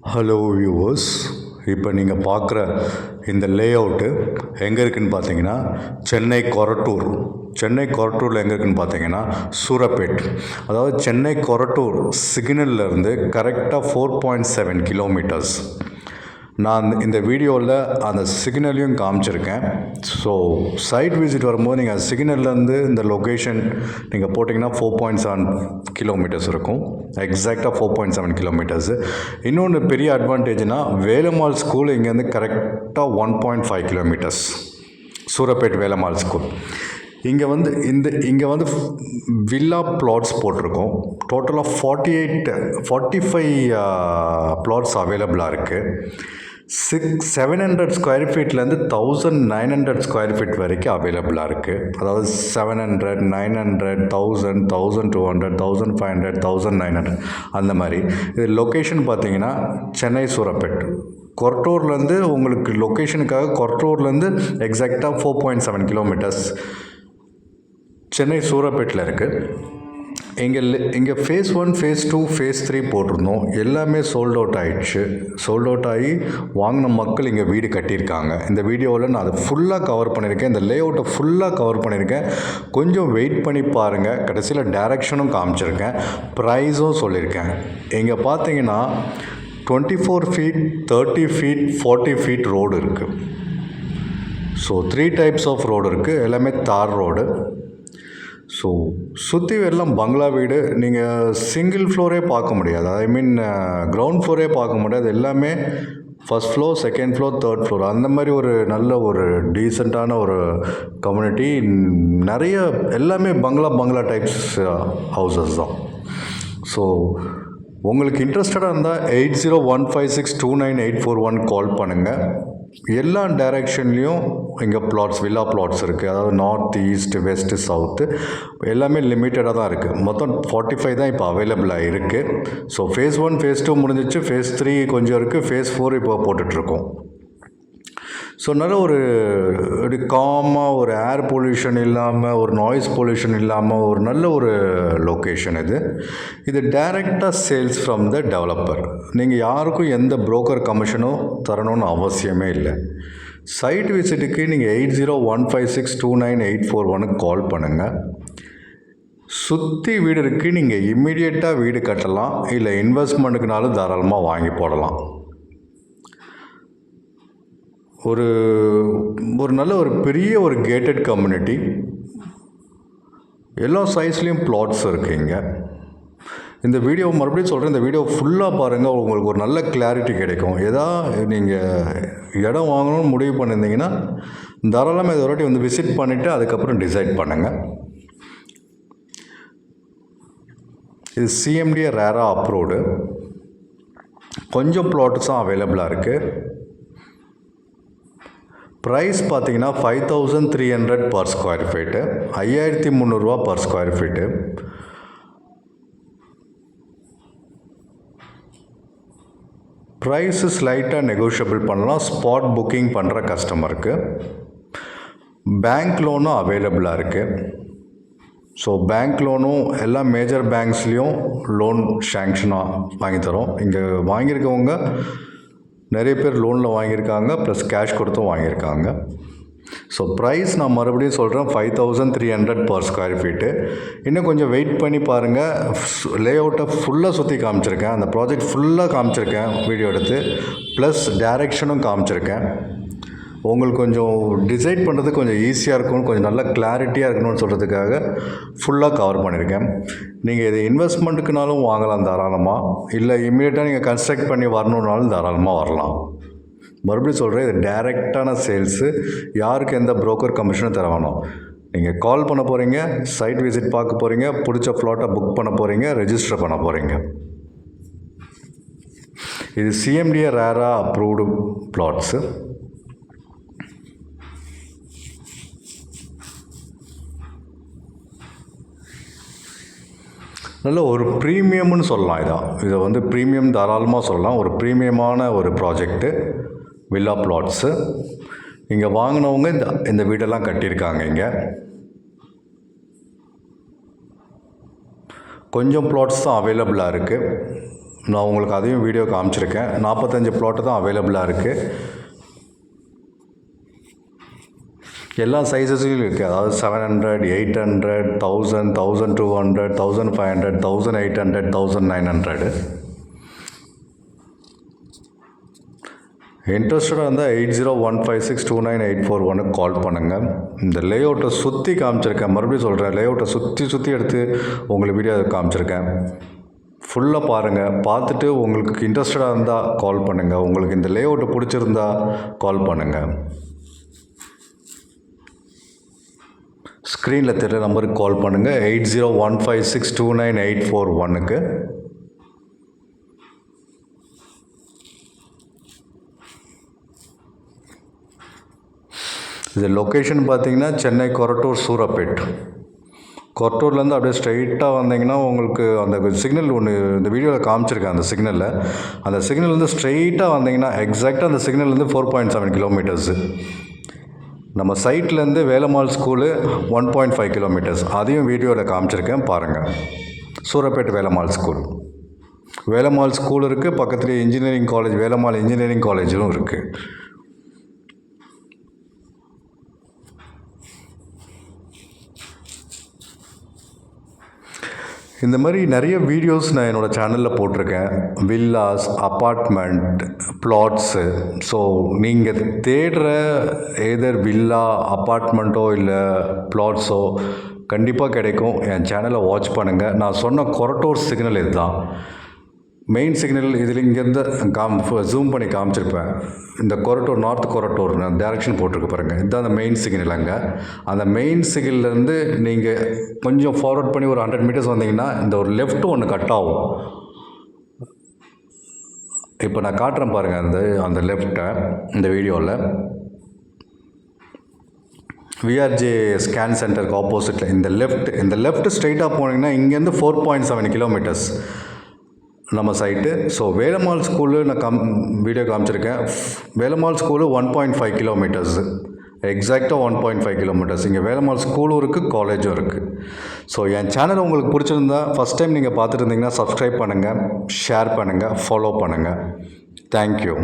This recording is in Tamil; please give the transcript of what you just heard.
ஹலோ வியூவர்ஸ், இப்போ நீங்கள் பார்க்குற இந்த லேஅவுட்டு எங்கே இருக்குதுன்னு பார்த்தீங்கன்னா சென்னை கொரட்டூர். சென்னை கொரட்டூரில் எங்கே இருக்குதுன்னு பார்த்தீங்கன்னா சூரப்பேட். அதாவது சென்னை கொரட்டூர் சிக்னல்லேருந்து கரெக்டாக 4.7 கிலோமீட்டர்ஸ். நான் இந்த வீடியோவில் அந்த சிக்னலையும் காமிச்சிருக்கேன். ஸோ சைட் விசிட் வரும்போது நீங்கள் சிக்னல்லேருந்து இந்த லொக்கேஷன் நீங்கள் போட்டிங்கன்னா 4.7 கிலோமீட்டர்ஸ் இருக்கும். எக்ஸாக்டாக 4.7 கிலோமீட்டர்ஸு. இன்னொன்று பெரிய அட்வான்டேஜ்னால் வேலம்மாள் ஸ்கூல் இங்கேருந்து கரெக்டாக 1.5 கிலோமீட்டர்ஸ். சூரப்பேட் வேலம்மாள் ஸ்கூல். இங்கே வந்து வில்லா பிளாட்ஸ் போட்டிருக்கோம். டோட்டலாக 45 பிளாட்ஸ் அவைலபிளாக இருக்குது. 700 ஸ்கொயர் ஃபீட்லேருந்து 1900 ஸ்கொயர் ஃபீட் வரைக்கும் அவைலபிளாக இருக்குது. அதாவது 700, 900, 1000, 1200, 1500, 1900 அந்த மாதிரி. இது லொக்கேஷன் பார்த்தீங்கன்னா சென்னை சூரப்பேட். கொரட்டூர்லேருந்து உங்களுக்கு லொக்கேஷனுக்காக கொரட்டூர்லேருந்து எக்ஸாக்டாக 4.7 கிலோமீட்டர்ஸ் சென்னை சூரப்பேட்டில் இருக்குது. இங்கே ஃபேஸ் 1, ஃபேஸ் 2, ஃபேஸ் 3 போட்டிருந்தோம். எல்லாமே சோல்ட் அவுட் ஆகிடுச்சு. சோல்ட் அவுட் ஆகி வாங்கின மக்கள் இங்கே வீடு கட்டியிருக்காங்க. இந்த வீடியோவில் நான் அதை ஃபுல்லாக கவர் பண்ணியிருக்கேன். இந்த லேஅவுட்டை ஃபுல்லாக கவர் பண்ணியிருக்கேன். கொஞ்சம் வெயிட் பண்ணி பாருங்கள். கடைசியில் டைரக்ஷனும் காமிச்சிருக்கேன், ப்ரைஸும் சொல்லியிருக்கேன். இங்கே பார்த்தீங்கன்னா 24 ஃபீட், 30 ஃபீட், 40 ஃபீட் ரோடு இருக்குது. ஸோ 3 டைப்ஸ் ஆஃப் ரோடு இருக்குது. எல்லாமே தார் ரோடு. ஸோ சுற்றி எல்லாம் பங்களா வீடு. நீங்கள் சிங்கிள் ஃப்ளோரே பார்க்க முடியாது. கிரவுண்ட் ஃப்ளோரே பார்க்க முடியாது. எல்லாமே first floor, second floor, third floor அந்த மாதிரி ஒரு நல்ல ஒரு டீசெண்டான ஒரு கம்யூனிட்டி. நிறைய எல்லாமே பங்களா டைப்ஸ் ஹவுசஸ் தான். ஸோ உங்களுக்கு இன்ட்ரெஸ்டடாக இருந்தால் 8015629841 கால் பண்ணுங்கள். எல்லா டைரெக்ஷன்லேயும் இங்கே வில்லா பிளாட்ஸ் இருக்குது. அதாவது நார்த், ஈஸ்ட், வெஸ்ட்டு, சவுத்து எல்லாமே லிமிட்டடாக தான் இருக்குது. மொத்தம் 45 தான் இப்போ அவைலபிளாக இருக்குது. ஸோ ஃபேஸ் 1, ஃபேஸ் 2 முடிஞ்சிச்சு. ஃபேஸ் 3 கொஞ்சம் இருக்குது. ஃபேஸ் 4 இப்போ போட்டுட்ருக்கோம். ஸோ நல்ல ஒரு காமாக, ஒரு ஏர் பொல்யூஷன் இல்லாமல், ஒரு நாய்ஸ் பொல்யூஷன் இல்லாமல் ஒரு நல்ல ஒரு லொக்கேஷன் இது டைரெக்டாக சேல்ஸ் ஃப்ரம் த டெவலப்பர். நீங்கள் யாருக்கும் எந்த புரோக்கர் கமிஷனும் தரணும்னு அவசியமே இல்லை. சைட் விசிட்டுக்கு நீங்கள் 8015629841 கால் பண்ணுங்கள். சுற்றி வீடு இருக்குது. நீங்கள் இம்மிடியேட்டாக வீடு கட்டலாம். இல்லை இன்வெஸ்ட்மெண்ட்டுக்குனாலும் தாராளமாக வாங்கி போடலாம். ஒரு நல்ல ஒரு பெரிய ஒரு கேட்டட் கம்யூனிட்டி. எல்லா சைஸ்லேயும் பிளாட்ஸ் இருக்குது இங்கே. இந்த வீடியோ மறுபடியும் சொல்கிறேன், இந்த வீடியோ ஃபுல்லாக பாருங்கள். உங்களுக்கு ஒரு நல்ல கிளாரிட்டி கிடைக்கும். நீங்கள் இடம் வாங்கணும்னு முடிவு பண்ணியிருந்தீங்கன்னா தாராளமாக இதை ஒரு வாட்டி விசிட் பண்ணிவிட்டு அதுக்கப்புறம் டிசைட் பண்ணுங்கள். இது CMDA ரேரா அப்ரூவ்டு. கொஞ்சம் பிளாட்ஸும் அவைலபிளாக இருக்குது. ப்ரைஸ் பார்த்தீங்கன்னா 5300 per square feet, 5300 per square feet. Price ஸ்லைட்டாக நெகோஷியபிள் பண்ணலாம் ஸ்பாட் புக்கிங் பண்ணுற கஸ்டமருக்கு. பேங்க் லோனும் அவைலபிளாக இருக்குது. ஸோ பேங்க் லோனும் எல்லா மேஜர் பேங்க்ஸ்லேயும் லோன் சேங்ஷனாக வாங்கித்தரோம். இங்கே வாங்கியிருக்கவங்க நிறைய பேர் லோனில் வாங்கியிருக்காங்க, ப்ளஸ் கேஷ் கொடுத்தும் வாங்கியிருக்காங்க. ஸோ ப்ரைஸ் நான் மறுபடியும் சொல்கிறேன், 5300 பர் ஸ்கொயர் ஃபீட்டு. இன்னும் கொஞ்சம் வெயிட் பண்ணி பாருங்கள். லேஅவுட்டை ஃபுல்லாக சுற்றி காமிச்சிருக்கேன். அந்த ப்ராஜெக்ட் ஃபுல்லாக காமிச்சிருக்கேன் வீடியோ எடுத்து, ப்ளஸ் டைரெக்ஷனும் காமிச்சிருக்கேன். உங்களுக்கு கொஞ்சம் டிசைட் பண்ணுறதுக்கு கொஞ்சம் ஈஸியாக இருக்கணும், கொஞ்சம் நல்ல கிளாரிட்டியாக இருக்கணும்னு சொல்கிறதுக்காக ஃபுல்லாக கவர் பண்ணியிருக்கேன். நீங்கள் இது இன்வெஸ்ட்மெண்ட்டுக்குனாலும் வாங்கலாம் தாராளமாக. இல்லை இம்மீடியட்டாக நீங்கள் கன்ஸ்ட்ரக்ட் பண்ணி வரணுன்னாலும் தாராளமாக வரலாம். மறுபடியும் சொல்கிறேன், இது டைரெக்டான சேல்ஸு. யாருக்கு எந்த புரோக்கர் கமிஷனும் தர வேணும். நீங்கள் கால் பண்ண போகிறீங்க, சைட் விசிட் பார்க்க போகிறீங்க, பிடிச்ச ஃப்ளாட்டை புக் பண்ண போகிறீங்க, ரெஜிஸ்டர் பண்ண போகிறீங்க. இது CMDA ரேரா அப்ரூவ்டு பிளாட்ஸு. நல்ல ஒரு ப்ரீமியம்னு சொல்லலாம். இதை ப்ரீமியம் தாராளமாக சொல்லலாம். ஒரு ப்ரீமியமான ஒரு ப்ராஜெக்ட்டு வில்லா பிளாட்ஸு. இங்கே வாங்கினவங்க இந்த வீடெல்லாம் கட்டியிருக்காங்க. இங்கே கொஞ்சம் பிளாட்ஸ் தான் அவைலபிளாக இருக்குது. நான் உங்களுக்கு அதையும் வீடியோ காமிச்சிருக்கேன். 45 ப்ளாட்டு தான் அவைலபிளாக இருக்குது. எல்லா சைஸஸையும் இருக்குது. அதாவது 700, 800, 1000, 1200, 1500, 1800, 1900. இன்ட்ரெஸ்டடாக இருந்தால் 8015629841 கால் பண்ணுங்கள். இந்த லேஅவுட்டை சுற்றி காமிச்சிருக்கேன். மறுபடியும் சொல்கிறேன், லேஅவுட்டை சுற்றி எடுத்து உங்களுக்கு வீடியோ காமிச்சிருக்கேன். ஃபுல்லாக பாருங்கள். பார்த்துட்டு உங்களுக்கு இன்ட்ரெஸ்டடாக இருந்தால் கால் பண்ணுங்கள். உங்களுக்கு இந்த லேஅவுட்டை பிடிச்சிருந்தா கால் பண்ணுங்கள். ஸ்க்ரீனில் தெரியல நம்பருக்கு கால் பண்ணுங்கள். 8015629841. இது லொக்கேஷன் பார்த்தீங்கன்னா சென்னை கொரட்டூர் சூரப்பேட். கொரட்டூர்லேருந்து அப்படியே ஸ்ட்ரைட்டாக வந்தீங்கன்னா உங்களுக்கு அந்த சிக்னல் ஒன்று இந்த வீடியோவில் காமிச்சிருக்கேன். அந்த சிக்னல்லேருந்து ஸ்ட்ரைட்டாக வந்தீங்கன்னா எக்ஸாக்டாக அந்த சிக்னல்லேருந்து 4.7 கிலோமீட்டர்ஸு. நம்ம சைட்லேருந்து வேலம்மாள் ஸ்கூலு 1.5 கிலோமீட்டர்ஸ். அதையும் வீடியோவில் காமிச்சிருக்கேன், பாருங்கள். சூரப்பேட் வேலம்மாள் ஸ்கூல் இருக்குது. பக்கத்துலேயே இன்ஜினியரிங் காலேஜ், வேலம்மாள் இன்ஜினியரிங் காலேஜும் இருக்குது. இந்த மாதிரி நிறைய வீடியோஸ் நான் என்னோடய சேனலில் போட்டிருக்கேன். Villas, apartment, ப்ளாட்ஸு. ஸோ நீங்கள் தேடுற எதர் வில்லா, அப்பார்ட்மெண்ட்டோ இல்லை ப்ளாட்ஸோ கண்டிப்பாக கிடைக்கும். என் சேனலை வாட்ச் பண்ணுங்கள். நான் சொன்ன கொரட்டூர் சிக்னல் இதுதான் மெயின் சிக்னல். இதில் இங்கேருந்து ஜூம் பண்ணி காமிச்சிருப்பேன். இந்த கொரட்டூர், நார்த் கொரட்டூர் டைரக்ஷன் போட்டிருக்கு பாருங்கள். இதுதான் அந்த மெயின் சிக்னல். அங்கே அந்த மெயின் சிக்னல்லேருந்து நீங்கள் கொஞ்சம் ஃபார்வர்ட் பண்ணி ஒரு 100 மீட்டர்ஸ் வந்தீங்கன்னா இந்த ஒரு லெஃப்ட் ஒன்று கட் ஆகும். இப்போ நான் காட்டுறேன் பாருங்கள். அந்த லெஃப்ட்டை இந்த வீடியோவில் விஆர்ஜே ஸ்கேன் சென்டருக்கு ஆப்போசிட்டில் இந்த லெஃப்ட் ஸ்ட்ரைட்டாக போனீங்கன்னா இங்கேருந்து 4.7 கிலோமீட்டர்ஸ் நம்ம சைட்டு. ஸோ வேலம்மாள் ஸ்கூலு நான் வீடியோ காமிச்சிருக்கேன். வேலம்மாள் ஸ்கூலு 1.5 கிலோமீட்டர்ஸ், எக்ஸாக்டாக 1.5 கிலோமீட்டர்ஸ். இங்கே வேலம்மாள் ஸ்கூலும் இருக்குது, காலேஜும் இருக்குது. ஸோ என் சேனல் உங்களுக்கு பிடிச்சிருந்தா ஃபஸ்ட் டைம் நீங்கள் பார்த்துட்டு இருந்தீங்கன்னா சப்ஸ்கிரைப் பண்ணுங்கள், ஷேர் பண்ணுங்கள், ஃபாலோ பண்ணுங்கள். தேங்க்யூ.